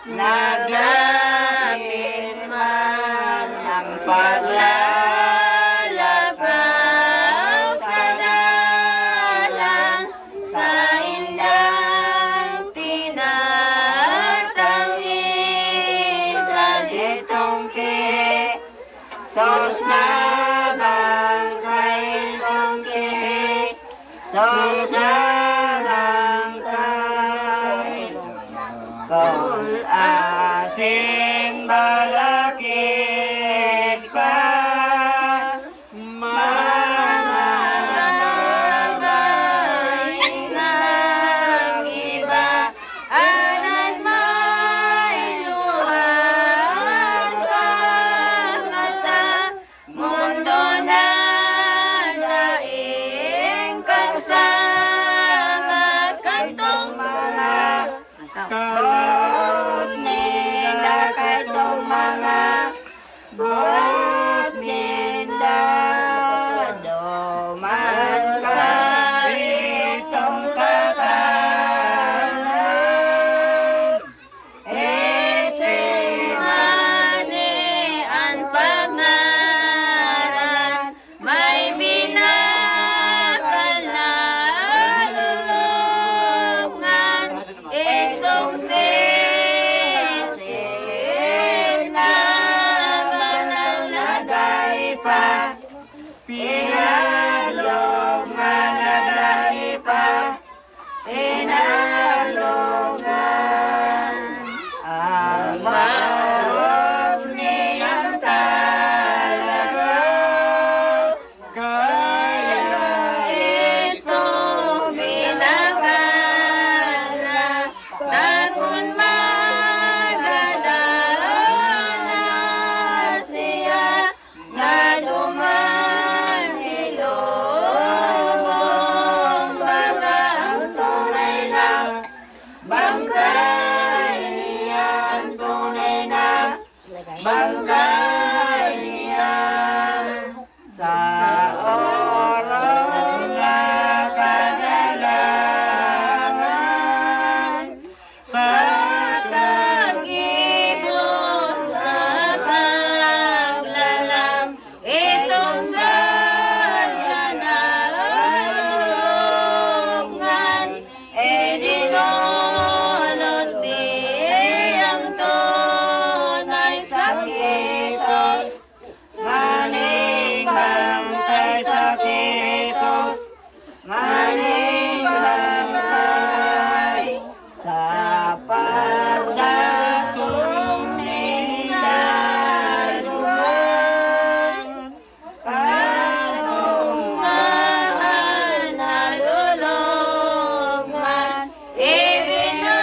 naglapit man ang paglalakaw sa dalang sa indang tinatanggi sa ditong kihi. Sos na bangkay kong kihi, sos na bangkay kung asing balakid pa. Mga babay ng iba, anan may luha sa mata. Mundo na daing kasama kantong mga bot nila, kantong mga bot nila. Duman ka itong katalan, itsimani ang pangalan, may minakal na lulungan. Itong sisid na banal na daipa, pinalog nga na daipa, pinalogan ang mahog niyang talaga. Kaya ito binakala na kung magadala siya na duman ilong baka ang tunay na bangkay niya, ang tunay na bangkay niya. Sa oras na kadalangan, sa tag-ibon at paglalang, itong sanganalungan, dinulot niyang tunay sa kisos. Maning bangkay sa kisos, maning bangkay sa pagsatong nilaluan. Kanong mahal na lulungan, ibinong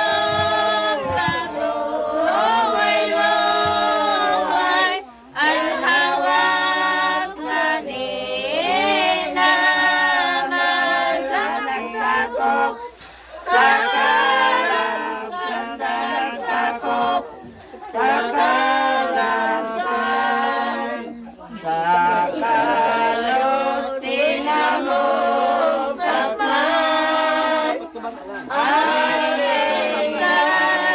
laway-laway ang hawak na ninaman sa nagsakop, sa kalapsan sa nagsakop, sa kalapsan sa kalot tinamog takman. Asin sa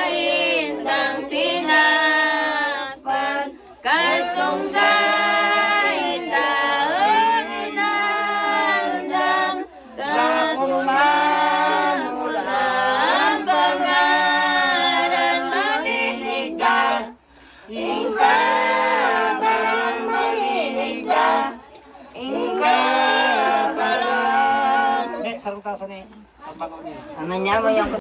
indang tinapan, kantong sa indang inandang, kakong mamula ang pangalan marinig ka. Ingka parang marinig ka, ingka parang. Sarong tasan eh. Ang bangaw niya. Amanya mo yung